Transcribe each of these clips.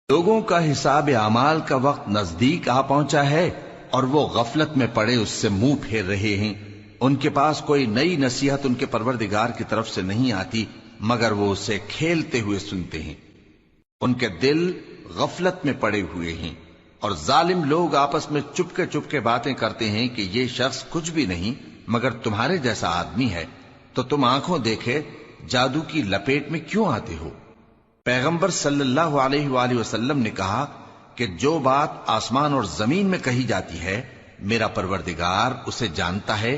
لوگوں کا حساب اعمال کا وقت نزدیک آ پہنچا ہے اور وہ غفلت میں پڑے اس سے منہ پھیر رہے ہیں۔ ان کے پاس کوئی نئی نصیحت ان کے پروردگار کی طرف سے نہیں آتی مگر وہ اسے کھیلتے ہوئے سنتے ہیں۔ ان کے دل غفلت میں پڑے ہوئے ہیں اور ظالم لوگ آپس میں چپکے باتیں کرتے ہیں کہ یہ شخص کچھ بھی نہیں مگر تمہارے جیسا آدمی ہے، تو تم آنکھوں دیکھے جادو کی لپیٹ میں کیوں آتے ہو؟ پیغمبر صلی اللہ علیہ وآلہ وسلم نے کہا کہ جو بات آسمان اور زمین میں کہی جاتی ہے میرا پروردگار اسے جانتا ہے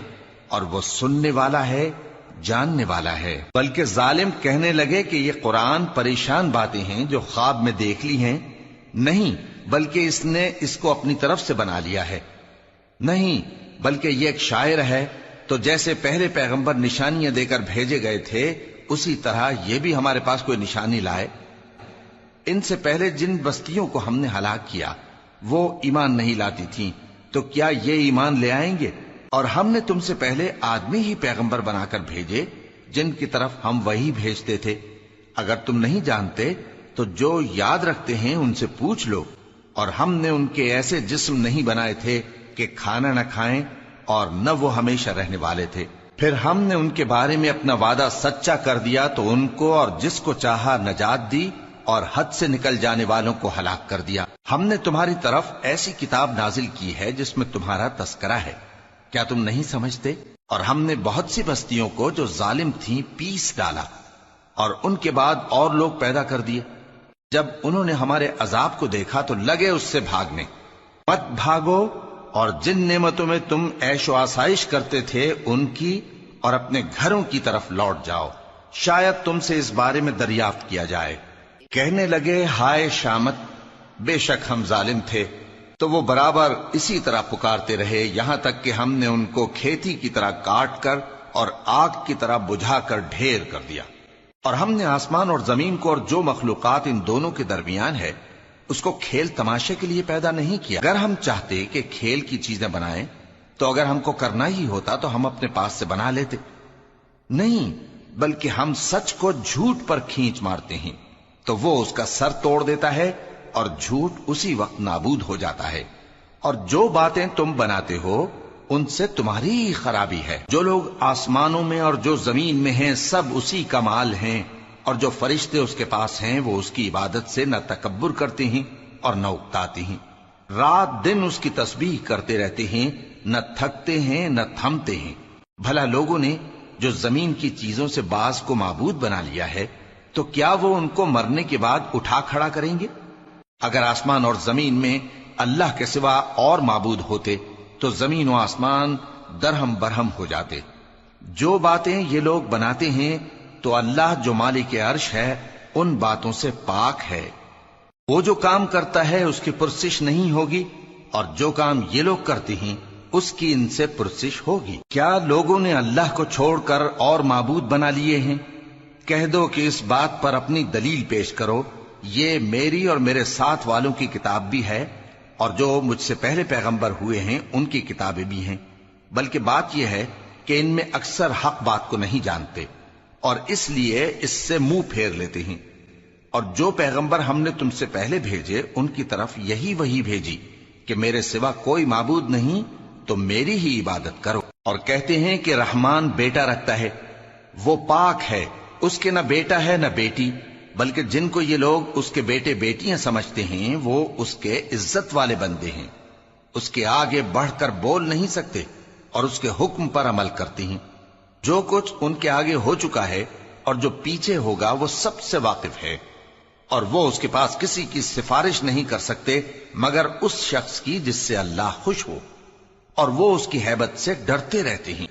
اور وہ سننے والا ہے، جاننے والا ہے۔ بلکہ ظالم کہنے لگے کہ یہ قرآن پریشان باتیں ہیں جو خواب میں دیکھ لی ہیں، نہیں بلکہ اس نے اس کو اپنی طرف سے بنا لیا ہے، نہیں بلکہ یہ ایک شاعر ہے۔ تو جیسے پہلے پیغمبر نشانیاں دے کر بھیجے گئے تھے اسی طرح یہ بھی ہمارے پاس کوئی نشانی لائے۔ ان سے پہلے جن بستیوں کو ہم نے ہلاک کیا وہ ایمان نہیں لاتی تھیں، تو کیا یہ ایمان لے آئیں گے؟ اور ہم نے تم سے پہلے آدمی ہی پیغمبر بنا کر بھیجے جن کی طرف ہم وہی بھیجتے تھے۔ اگر تم نہیں جانتے تو جو یاد رکھتے ہیں ان سے پوچھ لو۔ اور ہم نے ان کے ایسے جسم نہیں بنائے تھے کہ کھانا نہ کھائیں اور نہ وہ ہمیشہ رہنے والے تھے۔ پھر ہم نے ان کے بارے میں اپنا وعدہ سچا کر دیا تو ان کو اور جس کو چاہا نجات دی اور حد سے نکل جانے والوں کو ہلاک کر دیا۔ ہم نے تمہاری طرف ایسی کتاب نازل کی ہے جس میں تمہارا تذکرہ ہے، کیا تم نہیں سمجھتے؟ اور ہم نے بہت سی بستیوں کو جو ظالم تھیں پیس ڈالا اور ان کے بعد اور لوگ پیدا کر دیے۔ جب انہوں نے ہمارے عذاب کو دیکھا تو لگے اس سے بھاگنے۔ مت بھاگو اور جن نعمتوں میں تم عیش و آسائش کرتے تھے ان کی اور اپنے گھروں کی طرف لوٹ جاؤ، شاید تم سے اس بارے میں دریافت کیا جائے۔ کہنے لگے ہائے شامت، بے شک ہم ظالم تھے۔ تو وہ برابر اسی طرح پکارتے رہے یہاں تک کہ ہم نے ان کو کھیتی کی طرح کاٹ کر اور آگ کی طرح بجھا کر ڈھیر کر دیا۔ اور ہم نے آسمان اور زمین کو اور جو مخلوقات ان دونوں کے درمیان ہے اس کو کھیل تماشے کے لیے پیدا نہیں کیا۔ اگر ہم چاہتے کہ کھیل کی چیزیں بنائیں تو اگر ہم کو کرنا ہی ہوتا تو ہم اپنے پاس سے بنا لیتے، نہیں بلکہ ہم سچ کو جھوٹ پر کھینچ مارتے ہیں تو وہ اس کا سر توڑ دیتا ہے اور جھوٹ اسی وقت نابود ہو جاتا ہے۔ اور جو باتیں تم بناتے ہو ان سے تمہاری ہی خرابی ہے۔ جو لوگ آسمانوں میں اور جو زمین میں ہیں سب اسی کا مال ہیں، اور جو فرشتے اس کے پاس ہیں وہ اس کی عبادت سے نہ تکبر کرتے ہیں اور نہ اکتاتے ہیں۔ رات دن اس کی تسبیح کرتے رہتے ہیں، نہ تھکتے ہیں نہ تھمتے ہیں۔ بھلا لوگوں نے جو زمین کی چیزوں سے بعض کو معبود بنا لیا ہے تو کیا وہ ان کو مرنے کے بعد اٹھا کھڑا کریں گے؟ اگر آسمان اور زمین میں اللہ کے سوا اور معبود ہوتے تو زمین و آسمان درہم برہم ہو جاتے۔ جو باتیں یہ لوگ بناتے ہیں تو اللہ جو مالک عرش ہے ان باتوں سے پاک ہے۔ وہ جو کام کرتا ہے اس کی پرسش نہیں ہوگی، اور جو کام یہ لوگ کرتے ہیں اس کی ان سے پرسش ہوگی۔ کیا لوگوں نے اللہ کو چھوڑ کر اور معبود بنا لیے ہیں؟ کہہ دو کہ اس بات پر اپنی دلیل پیش کرو، یہ میری اور میرے ساتھ والوں کی کتاب بھی ہے اور جو مجھ سے پہلے پیغمبر ہوئے ہیں ان کی کتابیں بھی ہیں۔ بلکہ بات یہ ہے کہ ان میں اکثر حق بات کو نہیں جانتے اور اس لیے اس سے منہ پھیر لیتے ہیں۔ اور جو پیغمبر ہم نے تم سے پہلے بھیجے ان کی طرف یہی وحی بھیجی کہ میرے سوا کوئی معبود نہیں تو میری ہی عبادت کرو۔ اور کہتے ہیں کہ رحمان بیٹا رکھتا ہے، وہ پاک ہے، اس کے نہ بیٹا ہے نہ بیٹی، بلکہ جن کو یہ لوگ اس کے بیٹے بیٹیاں سمجھتے ہیں وہ اس کے عزت والے بندے ہیں، اس کے آگے بڑھ کر بول نہیں سکتے اور اس کے حکم پر عمل کرتے ہیں۔ جو کچھ ان کے آگے ہو چکا ہے اور جو پیچھے ہوگا وہ سب سے واقف ہے، اور وہ اس کے پاس کسی کی سفارش نہیں کر سکتے مگر اس شخص کی جس سے اللہ خوش ہو، اور وہ اس کی ہیبت سے ڈرتے رہتے ہیں۔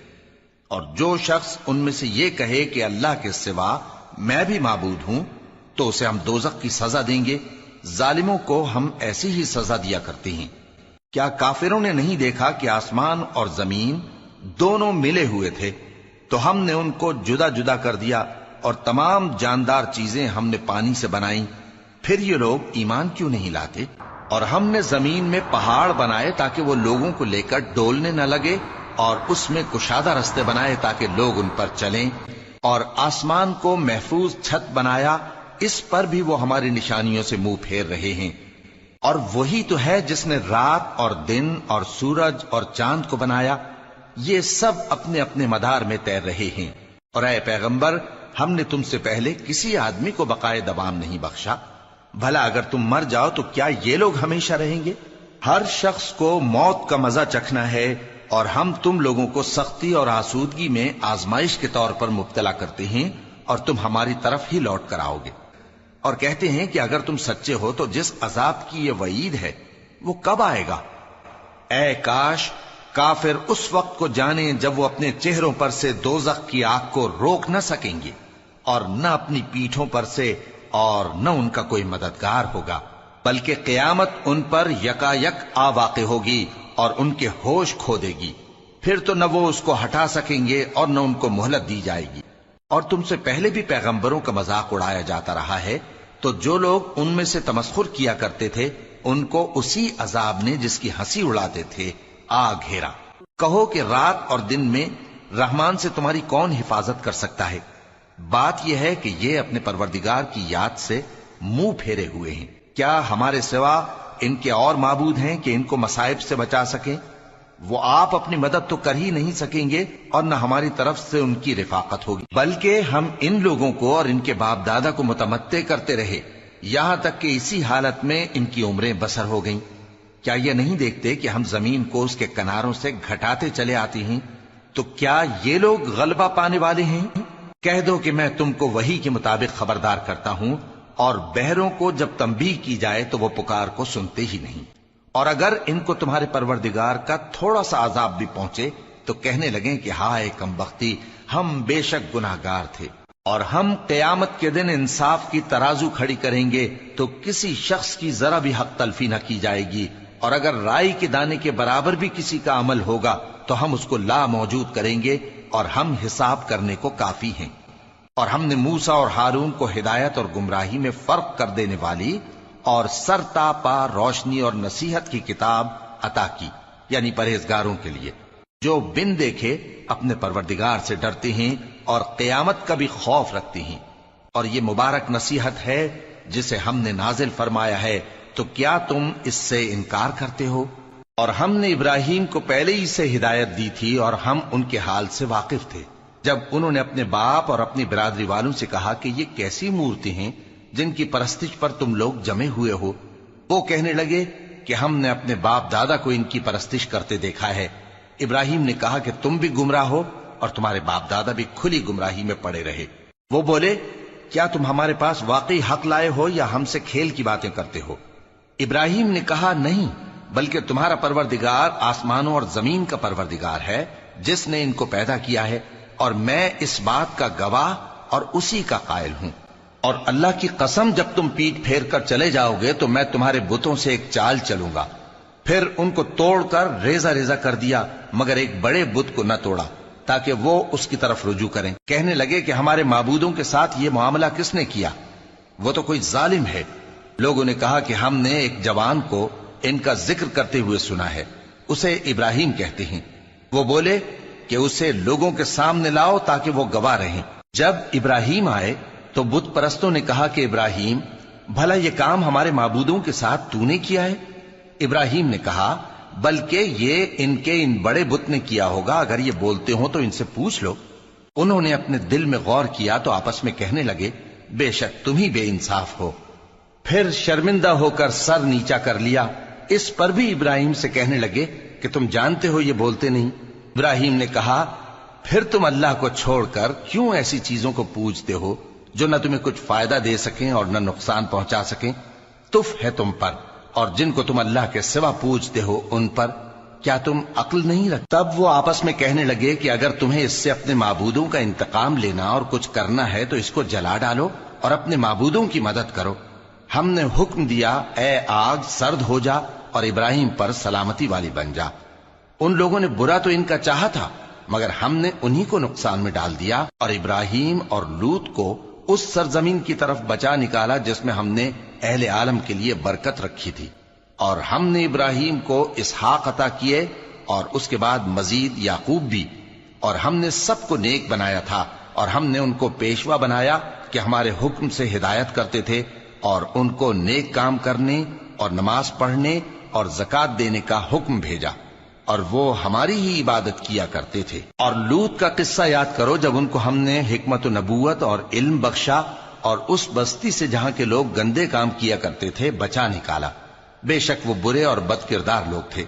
اور جو شخص ان میں سے یہ کہے کہ اللہ کے سوا میں بھی معبود ہوں تو اسے ہم دوزخ کی سزا دیں گے۔ ظالموں کو ہم ایسی ہی سزا دیا کرتے ہیں۔ کیا کافروں نے نہیں دیکھا کہ آسمان اور زمین دونوں ملے ہوئے تھے تو ہم نے ان کو جدا جدا کر دیا اور تمام جاندار چیزیں ہم نے پانی سے بنائیں، پھر یہ لوگ ایمان کیوں نہیں لاتے؟ اور ہم نے زمین میں پہاڑ بنائے تاکہ وہ لوگوں کو لے کر ڈولنے نہ لگے، اور اس میں کشادہ رستے بنائے تاکہ لوگ ان پر چلیں، اور آسمان کو محفوظ چھت بنایا اس پر بھی وہ ہماری نشانیوں سے منہ پھیر رہے ہیں۔ اور وہی تو ہے جس نے رات اور دن اور سورج اور چاند کو بنایا، یہ سب اپنے اپنے مدار میں تیر رہے ہیں۔ اور اے پیغمبر، ہم نے تم سے پہلے کسی آدمی کو بقائے دوام نہیں بخشا، بھلا اگر تم مر جاؤ تو کیا یہ لوگ ہمیشہ رہیں گے؟ ہر شخص کو موت کا مزہ چکھنا ہے، اور ہم تم لوگوں کو سختی اور آسودگی میں آزمائش کے طور پر مبتلا کرتے ہیں، اور تم ہماری طرف ہی لوٹ کر آؤ گے۔ اور کہتے ہیں کہ اگر تم سچے ہو تو جس عذاب کی یہ وعید ہے وہ کب آئے گا؟ اے کاش کافر اس وقت کو جانیں جب وہ اپنے چہروں پر سے دوزخ کی آگ کو روک نہ سکیں گے، اور نہ اپنی پیٹھوں پر سے، اور نہ ان کا کوئی مددگار ہوگا، بلکہ قیامت ان پر یکا یک آ واقع ہوگی اور ان کے ہوش کھو دے گی، پھر تو نہ وہ اس کو ہٹا سکیں گے اور نہ ان کو مہلت دی جائے گی۔ اور تم سے پہلے بھی پیغمبروں کا مذاق اڑایا جاتا رہا ہے، تو جو لوگ ان میں سے تمسخر کیا کرتے تھے ان کو اسی عذاب نے جس کی ہنسی اڑاتے تھے آ گھیرا۔ کہو کہ رات اور دن میں رحمان سے تمہاری کون حفاظت کر سکتا ہے؟ بات یہ ہے کہ یہ اپنے پروردگار کی یاد سے منہ پھیرے ہوئے ہیں۔ کیا ہمارے سوا ان کے اور معبود ہیں کہ ان کو مصائب سے بچا سکیں؟ وہ آپ اپنی مدد تو کر ہی نہیں سکیں گے، اور نہ ہماری طرف سے ان کی رفاقت ہوگی، بلکہ ہم ان لوگوں کو اور ان کے باپ دادا کو متمتع کرتے رہے، یہاں تک کہ اسی حالت میں ان کی عمریں بسر ہو گئیں۔ کیا یہ نہیں دیکھتے کہ ہم زمین کو اس کے کناروں سے گھٹاتے چلے آتے ہیں؟ تو کیا یہ لوگ غلبہ پانے والے ہیں؟ کہہ دو کہ میں تم کو وحی کے مطابق خبردار کرتا ہوں، اور بہروں کو جب تنبیہ کی جائے تو وہ پکار کو سنتے ہی نہیں۔ اور اگر ان کو تمہارے پروردگار کا تھوڑا سا عذاب بھی پہنچے تو کہنے لگیں کہ ہائے کم بختی، ہم بے شک گناہگار تھے۔ اور ہم قیامت کے دن انصاف کی ترازو کھڑی کریں گے تو کسی شخص کی ذرا بھی حق تلفی نہ کی جائے گی، اور اگر رائی کے دانے کے برابر بھی کسی کا عمل ہوگا تو ہم اس کو لا موجود کریں گے، اور ہم حساب کرنے کو کافی ہیں۔ اور ہم نے موسیٰ اور ہارون کو ہدایت اور گمراہی میں فرق کر دینے والی اور سر تا پا روشنی اور نصیحت کی کتاب عطا کی، یعنی پرہیزگاروں کے لیے جو بن دیکھے اپنے پروردگار سے ڈرتے ہیں اور قیامت کا بھی خوف رکھتے ہیں۔ اور یہ مبارک نصیحت ہے جسے ہم نے نازل فرمایا ہے، تو کیا تم اس سے انکار کرتے ہو؟ اور ہم نے ابراہیم کو پہلے ہی سے ہدایت دی تھی، اور ہم ان کے حال سے واقف تھے جب انہوں نے اپنے باپ اور اپنی برادری والوں سے کہا کہ یہ کیسی مورتی ہیں جن کی پرستش پر تم لوگ جمے ہوئے ہو۔ وہ کہنے لگے کہ ہم نے اپنے باپ دادا کو ان کی پرستش کرتے دیکھا ہے۔ ابراہیم نے کہا کہ تم بھی گمراہ ہو اور تمہارے باپ دادا بھی کھلی گمراہی میں پڑے رہے۔ وہ بولے کیا تم ہمارے پاس واقعی حق لائے ہو یا ہم سے کھیل کی باتیں کرتے ہو؟ ابراہیم نے کہا نہیں، بلکہ تمہارا پروردگار آسمانوں اور زمین کا پروردگار ہے جس نے ان کو پیدا کیا ہے، اور میں اس بات کا گواہ اور اسی کا قائل ہوں۔ اور اللہ کی قسم جب تم پیٹ پھیر کر چلے جاؤ گے تو میں تمہارے بتوں سے ایک چال چلوں گا۔ پھر ان کو توڑ کر ریزہ ریزہ کر دیا، مگر ایک بڑے بت کو نہ توڑا تاکہ وہ اس کی طرف رجوع کریں۔ کہنے لگے کہ ہمارے معبودوں کے ساتھ یہ معاملہ کس نے کیا؟ وہ تو کوئی ظالم ہے۔ لوگوں نے کہا کہ ہم نے ایک جوان کو ان کا ذکر کرتے ہوئے سنا ہے، اسے ابراہیم کہتے ہیں۔ وہ بولے کہ اسے لوگوں کے سامنے لاؤ تاکہ وہ گواہ رہیں۔ جب ابراہیم آئے تو بت پرستوں نے کہا کہ ابراہیم، بھلا یہ کام ہمارے معبودوں کے ساتھ تو نے کیا ہے؟ ابراہیم نے کہا بلکہ یہ ان کے ان بڑے بت نے کیا ہوگا، اگر یہ بولتے ہوں تو ان سے پوچھ لو۔ انہوں نے اپنے دل میں غور کیا تو آپس میں کہنے لگے بے شک تم ہی بے انصاف ہو۔ پھر شرمندہ ہو کر سر نیچا کر لیا۔ اس پر بھی ابراہیم سے کہنے لگے کہ تم جانتے ہو یہ بولتے نہیں۔ ابراہیم نے کہا پھر تم اللہ کو چھوڑ کر کیوں ایسی چیزوں کو پوجتے ہو جو نہ تمہیں کچھ فائدہ دے سکیں اور نہ نقصان پہنچا سکیں؟ تف ہے تم پر اور جن کو تم اللہ کے سوا پوجتے ہو ان پر، کیا تم عقل نہیں رکھتے؟ تب وہ آپس میں کہنے لگے کہ اگر تمہیں اس سے اپنے معبودوں کا انتقام لینا اور کچھ کرنا ہے تو اس کو جلا ڈالو اور اپنے معبودوں کی مدد کرو۔ ہم نے حکم دیا اے آگ سرد ہو جا اور ابراہیم پر سلامتی والی بن جا۔ ان لوگوں نے برا تو ان کا چاہا تھا، مگر ہم نے انہی کو نقصان میں ڈال دیا اور ابراہیم اور لوط کو اس سرزمین کی طرف بچا نکالا جس میں ہم نے اہل عالم کے لیے برکت رکھی تھی۔ اور ہم نے ابراہیم کو اسحاق عطا کیے اور اس کے بعد مزید یعقوب بھی، اور ہم نے سب کو نیک بنایا تھا اور ہم نے ان کو پیشوا بنایا کہ ہمارے حکم سے ہدایت کرتے تھے اور ان کو نیک کام کرنے اور نماز پڑھنے اور زکات دینے کا حکم بھیجا، اور وہ ہماری ہی عبادت کیا کرتے تھے۔ اور لوط کا قصہ یاد کرو جب ان کو ہم نے حکمت و نبوت اور علم بخشا اور اس بستی سے جہاں کے لوگ گندے کام کیا کرتے تھے بچا نکالا۔ بے شک وہ برے اور بد کردار لوگ تھے،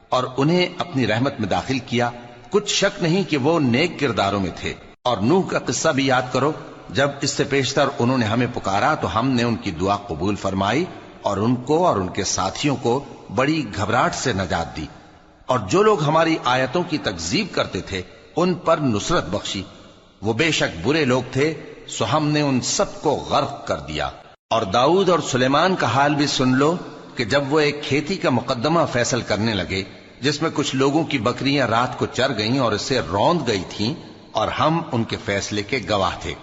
اور انہیں اپنی رحمت میں داخل کیا، کچھ شک نہیں کہ وہ نیک کرداروں میں تھے۔ اور نوح کا قصہ بھی یاد کرو جب اس سے پیشتر انہوں نے ہمیں پکارا تو ہم نے ان کی دعا قبول فرمائی اور ان کو اور ان کے ساتھیوں کو بڑی گھبراہٹ سے نجات دی، اور جو لوگ ہماری آیتوں کی تکذیب کرتے تھے ان پر نصرت بخشی۔ وہ بے شک برے لوگ تھے، سو ہم نے ان سب کو غرق کر دیا۔ اور داؤد اور سلیمان کا حال بھی سن لو کہ جب وہ ایک کھیتی کا مقدمہ فیصل کرنے لگے جس میں کچھ لوگوں کی بکریاں رات کو چر گئیں اور اسے روند گئی تھیں، اور ہم ان کے فیصلے کے گواہ تھے،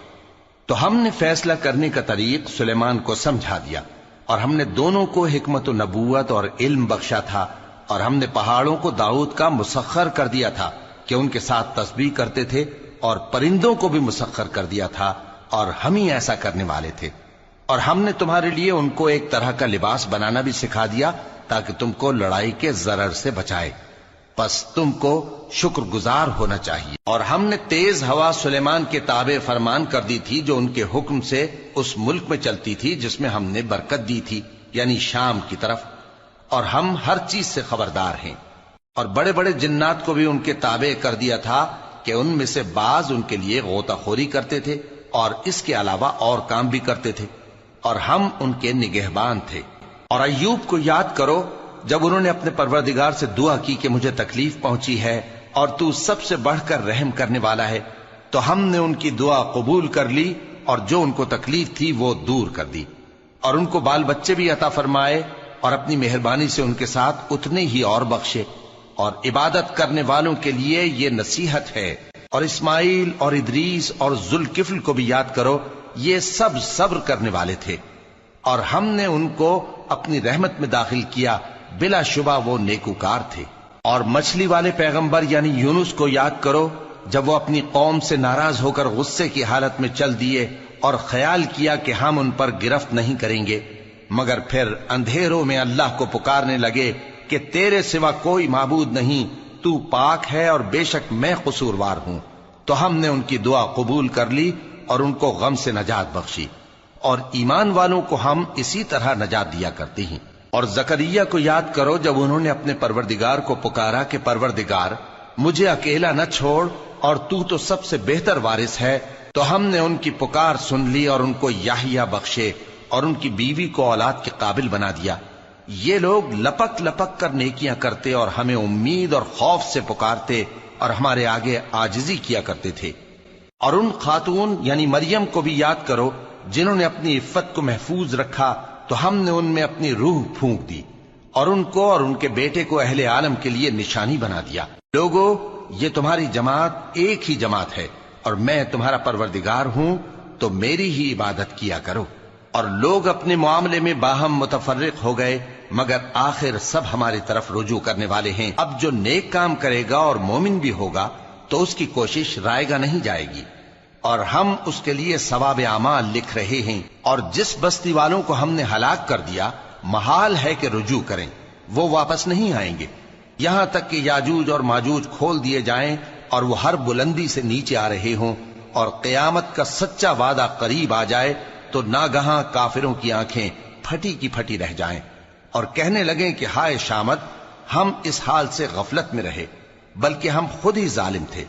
تو ہم نے فیصلہ کرنے کا طریق سلیمان کو سمجھا دیا، اور ہم نے دونوں کو حکمت و نبوت اور علم بخشا تھا، اور ہم نے پہاڑوں کو داؤد کا مسخر کر دیا تھا کہ ان کے ساتھ تسبیح کرتے تھے، اور پرندوں کو بھی مسخر کر دیا تھا، اور ہم ہی ایسا کرنے والے تھے۔ اور ہم نے تمہارے لیے ان کو ایک طرح کا لباس بنانا بھی سکھا دیا تاکہ تم کو لڑائی کے ضرر سے بچائے، پس تم کو شکر گزار ہونا چاہیے۔ اور ہم نے تیز ہوا سلیمان کے تابع فرمان کر دی تھی جو ان کے حکم سے اس ملک میں چلتی تھی جس میں ہم نے برکت دی تھی، یعنی شام کی طرف، اور ہم ہر چیز سے خبردار ہیں۔ اور بڑے بڑے جنات کو بھی ان کے تابع کر دیا تھا کہ ان میں سے بعض ان کے لیے غوطہ خوری کرتے تھے اور اس کے علاوہ اور کام بھی کرتے تھے، اور ہم ان کے نگہبان تھے۔ اور ایوب کو یاد کرو جب انہوں نے اپنے پروردگار سے دعا کی کہ مجھے تکلیف پہنچی ہے اور تو سب سے بڑھ کر رحم کرنے والا ہے، تو ہم نے ان کی دعا قبول کر لی اور جو ان کو تکلیف تھی وہ دور کر دی، اور ان کو بال بچے بھی عطا فرمائے، اور اپنی مہربانی سے ان کے ساتھ اتنے ہی اور بخشے۔ اور عبادت کرنے والوں کے لیے یہ نصیحت ہے۔ اور اسماعیل اور ادریس اور ذوالکفل کو بھی یاد کرو، یہ سب صبر کرنے والے تھے، اور ہم نے ان کو اپنی رحمت میں داخل کیا، بلا شبہ وہ نیکوکار تھے۔ اور مچھلی والے پیغمبر یعنی یونس کو یاد کرو جب وہ اپنی قوم سے ناراض ہو کر غصے کی حالت میں چل دیے اور خیال کیا کہ ہم ان پر گرفت نہیں کریں گے، مگر پھر اندھیروں میں اللہ کو پکارنے لگے کہ تیرے سوا کوئی معبود نہیں، تو پاک ہے اور بے شک میں قصوروار ہوں، تو ہم نے ان کی دعا قبول کر لی اور ان کو غم سے نجات بخشی، اور ایمان والوں کو ہم اسی طرح نجات دیا کرتے ہیں۔ اور زکریا کو یاد کرو جب انہوں نے اپنے پروردگار کو پکارا کہ پروردگار مجھے اکیلا نہ چھوڑ اور تو سب سے بہتر وارث ہے، تو ہم نے ان کی پکار سن لی اور ان کو یحییٰ بخشے اور ان کی بیوی کو اولاد کے قابل بنا دیا۔ یہ لوگ لپک لپک کر نیکیاں کرتے اور ہمیں امید اور خوف سے پکارتے اور ہمارے آگے عاجزی کیا کرتے تھے۔ اور ان خاتون یعنی مریم کو بھی یاد کرو جنہوں نے اپنی عفت کو محفوظ رکھا، تو ہم نے ان میں اپنی روح پھونک دی اور ان کو اور ان کے بیٹے کو اہل عالم کے لیے نشانی بنا دیا۔ لوگو، یہ تمہاری جماعت ایک ہی جماعت ہے اور میں تمہارا پروردگار ہوں، تو میری ہی عبادت کیا کرو۔ اور لوگ اپنے معاملے میں باہم متفرق ہو گئے، مگر آخر سب ہماری طرف رجوع کرنے والے ہیں۔ اب جو نیک کام کرے گا اور مومن بھی ہوگا تو اس کی کوشش رائے گا نہیں جائے گی، اور ہم اس کے لیے ثواب اعمال لکھ رہے ہیں۔ اور جس بستی والوں کو ہم نے ہلاک کر دیا، محال ہے کہ رجوع کریں، وہ واپس نہیں آئیں گے، یہاں تک کہ یاجوج اور ماجوج کھول دیے جائیں اور وہ ہر بلندی سے نیچے آ رہے ہوں، اور قیامت کا سچا وعدہ قریب آ جائے تو ناگہاں کافروں کی آنکھیں پھٹی کی پھٹی رہ جائیں اور کہنے لگیں کہ ہائے شامت، ہم اس حال سے غفلت میں رہے، بلکہ ہم خود ہی ظالم تھے۔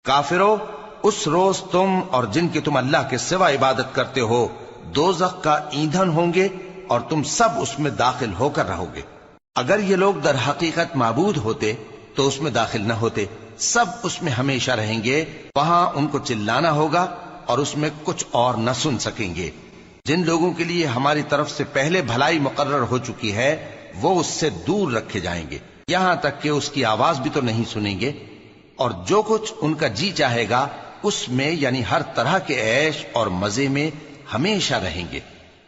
کافرو، اس روز تم اور جن کی تم اللہ کے سوا عبادت کرتے ہو دوزخ کا ایندھن ہوں گے اور تم سب اس میں داخل ہو کر رہو گے۔ اگر یہ لوگ در حقیقت معبود ہوتے تو اس میں داخل نہ ہوتے، سب اس میں ہمیشہ رہیں گے، وہاں ان کو چلانا ہوگا اور اس میں کچھ اور نہ سن سکیں گے۔ جن لوگوں کے لیے ہماری طرف سے پہلے بھلائی مقرر ہو چکی ہے وہ اس سے دور رکھے جائیں گے، یہاں تک کہ اس کی آواز بھی تو نہیں سنیں گے، اور جو کچھ ان کا جی چاہے گا اس میں یعنی ہر طرح کے عیش اور مزے میں ہمیشہ رہیں گے۔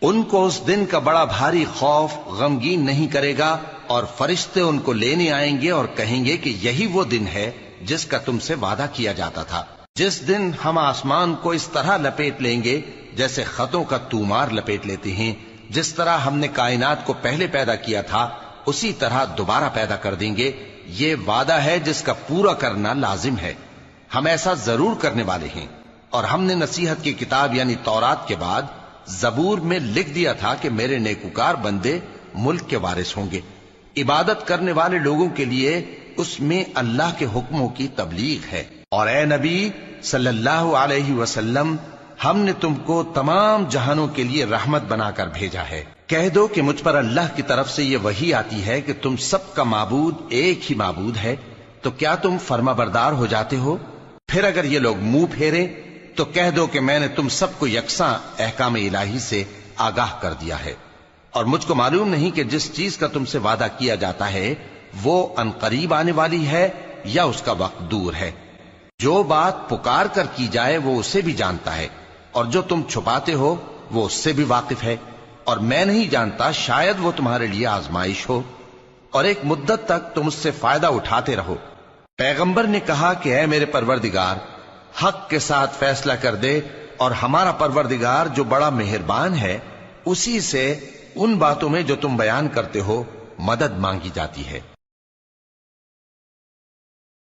ان کو اس دن کا بڑا بھاری خوف غمگین نہیں کرے گا، اور فرشتے ان کو لینے آئیں گے اور کہیں گے کہ یہی وہ دن ہے جس کا تم سے وعدہ کیا جاتا تھا، جس دن ہم آسمان کو اس طرح لپیٹ لیں گے جیسے خطوں کا تومار لپیٹ لیتے ہیں، جس طرح ہم نے کائنات کو پہلے پیدا کیا تھا اسی طرح دوبارہ پیدا کر دیں گے، یہ وعدہ ہے جس کا پورا کرنا لازم ہے، ہم ایسا ضرور کرنے والے ہیں۔ اور ہم نے نصیحت کی کتاب یعنی تورات کے بعد زبور میں لکھ دیا تھا کہ میرے نیکوکار بندے ملک کے وارث ہوں گے، عبادت کرنے والے لوگوں کے لیے اس میں اللہ کے حکموں کی تبلیغ ہے۔ اور اے نبی صلی اللہ علیہ وسلم، ہم نے تم کو تمام جہانوں کے لیے رحمت بنا کر بھیجا ہے۔ کہہ دو کہ مجھ پر اللہ کی طرف سے یہ وحی آتی ہے کہ تم سب کا معبود ایک ہی معبود ہے، تو کیا تم فرما بردار ہو جاتے ہو؟ پھر اگر یہ لوگ منہ پھیرے تو کہہ دو کہ میں نے تم سب کو یکساں احکام الہی سے آگاہ کر دیا ہے، اور مجھ کو معلوم نہیں کہ جس چیز کا تم سے وعدہ کیا جاتا ہے وہ عنقریب آنے والی ہے یا اس کا وقت دور ہے۔ جو بات پکار کر کی جائے وہ اسے بھی جانتا ہے، اور جو تم چھپاتے ہو وہ اس سے بھی واقف ہے، اور میں نہیں جانتا شاید وہ تمہارے لیے آزمائش ہو، اور ایک مدت تک تم اس سے فائدہ اٹھاتے رہو۔ پیغمبر نے کہا کہ اے میرے پروردگار، حق کے ساتھ فیصلہ کر دے، اور ہمارا پروردگار جو بڑا مہربان ہے اسی سے ان باتوں میں جو تم بیان کرتے ہو مدد مانگی جاتی ہے۔